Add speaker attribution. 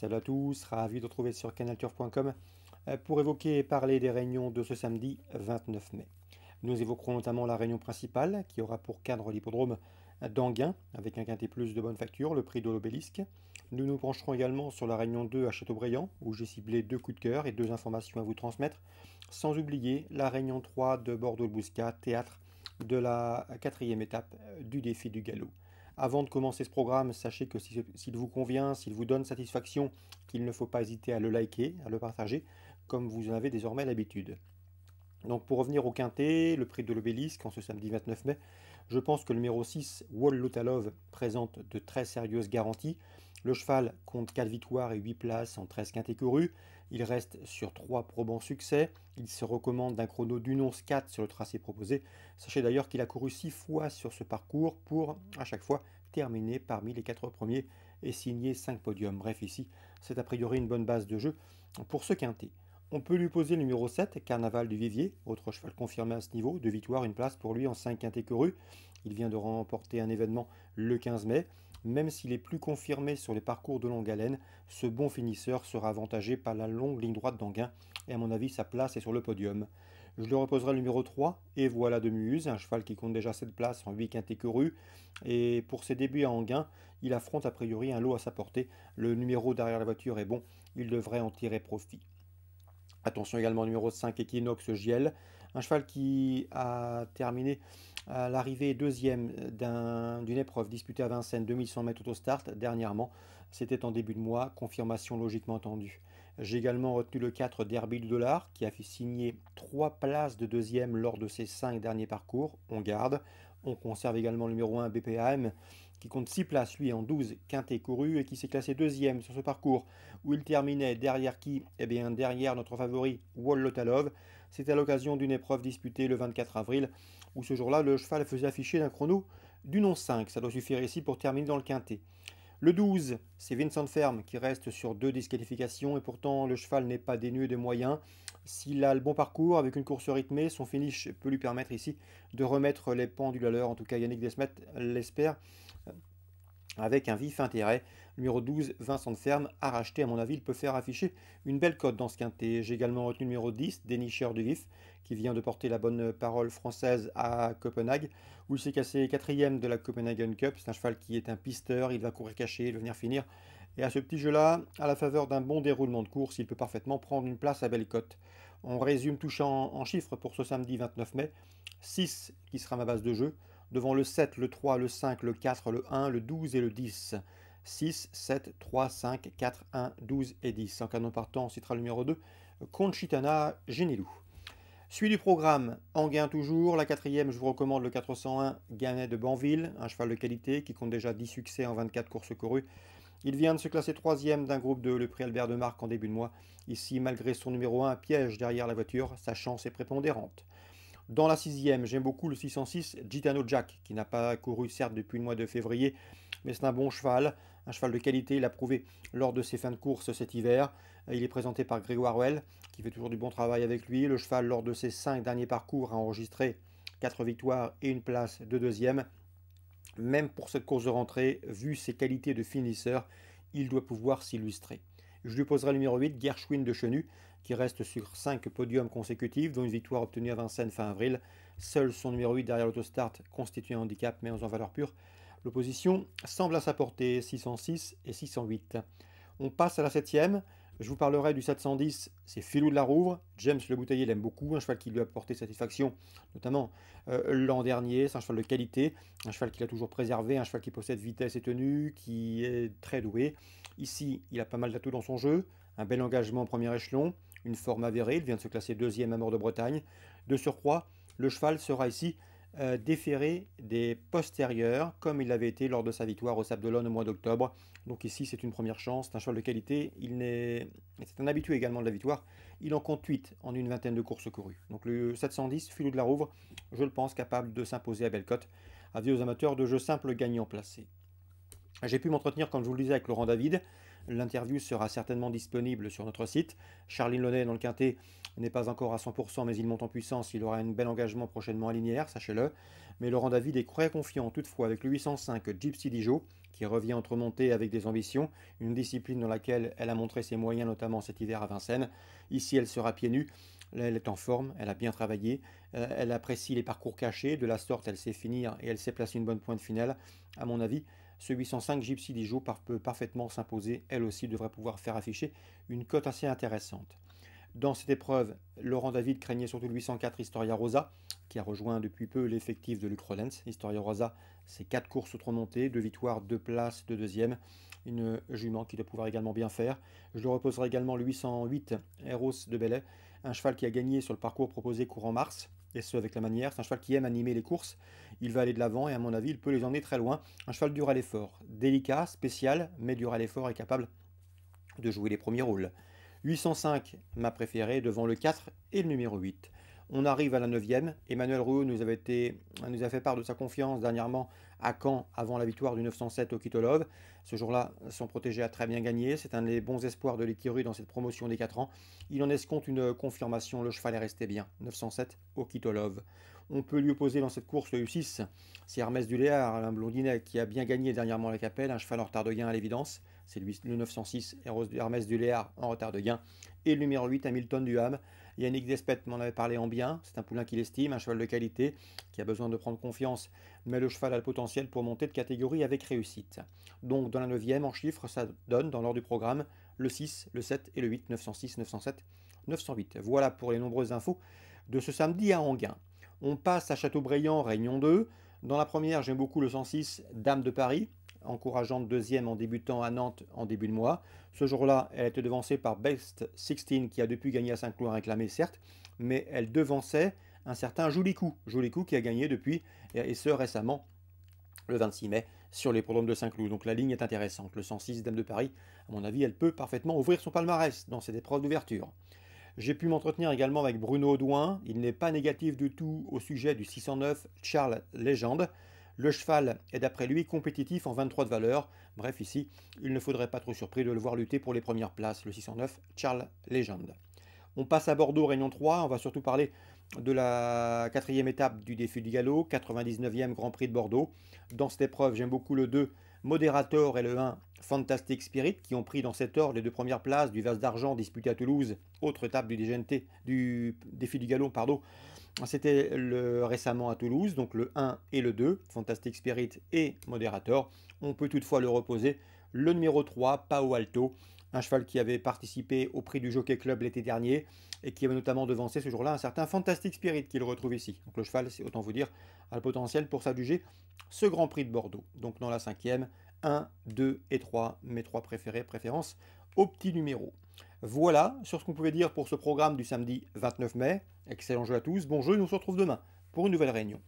Speaker 1: Salut à tous, ravi de retrouver sur canalturf.com pour évoquer et parler des réunions de ce samedi 29 mai. Nous évoquerons notamment la réunion principale qui aura pour cadre l'hippodrome d'Anguin avec un quintet plus de bonne facture, le prix de l'obélisque. Nous nous pencherons également sur la réunion 2 à Châteaubriand où j'ai ciblé deux coups de cœur et deux informations à vous transmettre, sans oublier la réunion 3 de Bordeaux-le-Bouscat, théâtre de la quatrième étape du défi du galop. Avant de commencer ce programme, sachez que s'il vous convient, s'il vous donne satisfaction, qu'il ne faut pas hésiter à le liker, à le partager, comme vous en avez désormais l'habitude. Donc pour revenir au quintet, le prix de l'obélisque en ce samedi 29 mai, je pense que le numéro 6, Wall Lotalov, présente de très sérieuses garanties. Le cheval compte 4 victoires et 8 places en 13 quintets courus. Il reste sur 3 probants succès. Il se recommande d'un chrono d'une 11-4 sur le tracé proposé. Sachez d'ailleurs qu'il a couru 6 fois sur ce parcours pour, à chaque fois, terminer parmi les 4 premiers et signer 5 podiums. Bref, ici, c'est a priori une bonne base de jeu pour ce quintet. On peut lui poser le numéro 7, Carnaval du Vivier, autre cheval confirmé à ce niveau, 2 victoires, une place pour lui en 5 quintets courus. Il vient de remporter un événement le 15 mai. Même s'il est plus confirmé sur les parcours de longue haleine, ce bon finisseur sera avantagé par la longue ligne droite d'Anguin et à mon avis sa place est sur le podium. Je lui reposerai le numéro 3, et voilà de Muse, un cheval qui compte déjà 7 places en 8 quintets courus. Et pour ses débuts à Anguin, il affronte a priori un lot à sa portée. Le numéro derrière la voiture est bon, il devrait en tirer profit. Attention également au numéro 5, Equinox Giel, un cheval qui a terminé à l'arrivée deuxième d'une épreuve disputée à Vincennes, 2100 mètres autostart dernièrement. C'était en début de mois, confirmation logiquement attendue. J'ai également retenu le 4, Derby du Dollar, qui a fait signer 3 places de deuxième lors de ses 5 derniers parcours. On garde. On conserve également le numéro 1, BPAM, qui compte 6 places, lui, en 12 quintés courus, et qui s'est classé deuxième sur ce parcours, où il terminait derrière qui? Eh bien, derrière notre favori, Wall Lotalov. C'était à l'occasion d'une épreuve disputée le 24 avril, où ce jour-là, le cheval faisait afficher d'un chrono d'une 11-5. Ça doit suffire ici pour terminer dans le quintet. Le 12, c'est Vincent Ferme qui reste sur 2 disqualifications et pourtant le cheval n'est pas dénué de moyens. S'il a le bon parcours avec une course rythmée, son finish peut lui permettre ici de remettre les pendules à l'heure. En tout cas, Yannick Desmet l'espère avec un vif intérêt. Numéro 12, Vincent Ferme, à racheter. À mon avis, il peut faire afficher une belle cote dans ce quintet. J'ai également retenu le numéro 10, Dénicheur du Vif, qui vient de porter la bonne parole française à Copenhague, où il s'est cassé quatrième de la Copenhagen Cup. C'est un cheval qui est un pisteur, il va courir caché, il va venir finir. Et à ce petit jeu-là, à la faveur d'un bon déroulement de course, il peut parfaitement prendre une place à belle cote. On résume touchant en chiffres pour ce samedi 29 mai. 6 qui sera ma base de jeu, devant le 7, le 3, le 5, le 4, le 1, le 12 et le 10. 6, 7, 3, 5, 4, 1, 12 et 10. En canon partant, on citera le numéro 2, Conchitana Genilou. Suite du programme, Anguin toujours. La quatrième, je vous recommande le 401 Ganet de Banville, un cheval de qualité qui compte déjà 10 succès en 24 courses courues. Il vient de se classer troisième d'un groupe de le prix Albert de Marque en début de mois. Ici, malgré son numéro 1, piège derrière la voiture, sa chance est prépondérante. Dans la sixième, j'aime beaucoup le 606 Gitano Jack, qui n'a pas couru certes depuis le mois de février, mais c'est un bon cheval, un cheval de qualité, il a prouvé lors de ses fins de course cet hiver. Il est présenté par Grégoire Well, qui fait toujours du bon travail avec lui. Le cheval, lors de ses 5 derniers parcours, a enregistré 4 victoires et une place de deuxième. Même pour cette course de rentrée, vu ses qualités de finisseur, il doit pouvoir s'illustrer. Je lui poserai le numéro 8, Gershwin de Chenu, qui reste sur 5 podiums consécutifs, dont une victoire obtenue à Vincennes fin avril. Seul son numéro 8 derrière l'autostart constitue un handicap, mais en valeur pure. L'opposition semble à sa portée, 606 et 608. On passe à la 7e. Je vous parlerai du 710, c'est Filou de la Rouvre. James Le Bouteiller l'aime beaucoup, un cheval qui lui a porté satisfaction, notamment l'an dernier. C'est un cheval de qualité, un cheval qu'il a toujours préservé, un cheval qui possède vitesse et tenue, qui est très doué. Ici, il a pas mal d'atouts dans son jeu, un bel engagement en premier échelon, une forme avérée, il vient de se classer deuxième à Mort de Bretagne. De surcroît, le cheval sera ici déféré des postérieurs, comme il l'avait été lors de sa victoire au Sable d'Olonne au mois d'octobre. Donc ici, c'est une première chance, c'est un cheval de qualité, c'est un habitué également de la victoire. Il en compte 8 en une vingtaine de courses courues. Donc le 710, Filou de la Rouvre, je le pense capable de s'imposer à belle cote. Avis aux amateurs de jeux simples gagnants placés. J'ai pu m'entretenir, comme je vous le disais, avec Laurent David. L'interview sera certainement disponible sur notre site. Charline Launay dans le quintet n'est pas encore à 100%, mais il monte en puissance. Il aura un bel engagement prochainement à linéaire, sachez-le. Mais Laurent David est très confiant toutefois avec le 805 Gypsy Dijon, qui revient entre montées avec des ambitions, une discipline dans laquelle elle a montré ses moyens, notamment cet hiver à Vincennes. Ici, elle sera pieds nus. Là, elle est en forme, elle a bien travaillé, elle apprécie les parcours cachés, de la sorte elle sait finir et elle sait placer une bonne pointe finale. À mon avis, ce 805 Gypsy Dijon peut parfaitement s'imposer, elle aussi devrait pouvoir faire afficher une cote assez intéressante. Dans cette épreuve, Laurent David craignait surtout le 804 Historia Rosa, qui a rejoint depuis peu l'effectif de Luc Rollens. Historia Rosa, c'est 4 courses remontées, 2 victoires, 2 places, 2 deuxièmes. Une jument qui doit pouvoir également bien faire. Je le reposerai également le 808 Eros de Belay, un cheval qui a gagné sur le parcours proposé courant mars, et ce avec la manière. C'est un cheval qui aime animer les courses. Il va aller de l'avant et à mon avis, il peut les emmener très loin. Un cheval dur à l'effort, délicat, spécial, mais dur à l'effort et capable de jouer les premiers rôles. 805, ma préférée, devant le 4 et le numéro 8. On arrive à la 9e. Emmanuel Rouault nous a fait part de sa confiance dernièrement à Caen avant la victoire du 907 au Kitolov. Ce jour-là, son protégé a très bien gagné. C'est un des bons espoirs de l'écurie dans cette promotion des 4 ans. Il en escompte une confirmation. Le cheval est resté bien. 907 au Kitolov. On peut lui opposer dans cette course le U6. C'est Hermès Duléar, un blondinet qui a bien gagné dernièrement la Capelle. Un cheval en retard de gain à l'évidence. C'est le 906 Hermès Duléar en retard de gain. Et le numéro 8, Hamilton Duham. Yannick Despet m'en avait parlé en bien, c'est un poulain qu'il estime, un cheval de qualité, qui a besoin de prendre confiance, mais le cheval a le potentiel pour monter de catégorie avec réussite. Donc dans la 9e, en chiffres, ça donne, dans l'ordre du programme, le 6, le 7 et le 8, 906, 907, 908. Voilà pour les nombreuses infos de ce samedi à Enghien. On passe à Châteaubriand, Réunion 2. Dans la première, j'aime beaucoup le 106, Dame de Paris, encourageante deuxième en débutant à Nantes en début de mois. Ce jour-là, elle était devancée par Best 16 qui a depuis gagné à Saint-Cloud réclamé certes, mais elle devançait un certain Joulicou qui a gagné depuis, et ce récemment, le 26 mai, sur l'hippodrome de Saint-Cloud. Donc la ligne est intéressante. Le 106 Dame de Paris, à mon avis, elle peut parfaitement ouvrir son palmarès dans cette épreuve d'ouverture. J'ai pu m'entretenir également avec Bruno Audouin. Il n'est pas négatif du tout au sujet du 609 Charles Legend. Le cheval est d'après lui compétitif en 23 de valeur. Bref, ici, il ne faudrait pas trop surpris de le voir lutter pour les premières places, le 609 Charles Legend. On passe à Bordeaux, Réunion 3. On va surtout parler de la 4e étape du défi du galop, 99e Grand Prix de Bordeaux. Dans cette épreuve, j'aime beaucoup le 2 Moderator et le 1 Fantastic Spirit qui ont pris dans cet ordre les 2 premières places du Vase d'Argent disputé à Toulouse, autre étape du défi du galop, pardon. C'était récemment à Toulouse, donc le 1 et le 2, Fantastic Spirit et Moderator. On peut toutefois le reposer. Le numéro 3, Pao Alto, un cheval qui avait participé au prix du Jockey Club l'été dernier et qui avait notamment devancé ce jour-là un certain Fantastic Spirit qu'il retrouve ici. Donc le cheval, c'est autant vous dire, a le potentiel pour s'adjuger ce Grand Prix de Bordeaux. Donc dans la 5e, 1, 2 et 3, mes 3 préférences au petit numéro. Voilà sur ce qu'on pouvait dire pour ce programme du samedi 29 mai. Excellent jeu à tous, bon jeu, nous on se retrouve demain pour une nouvelle réunion.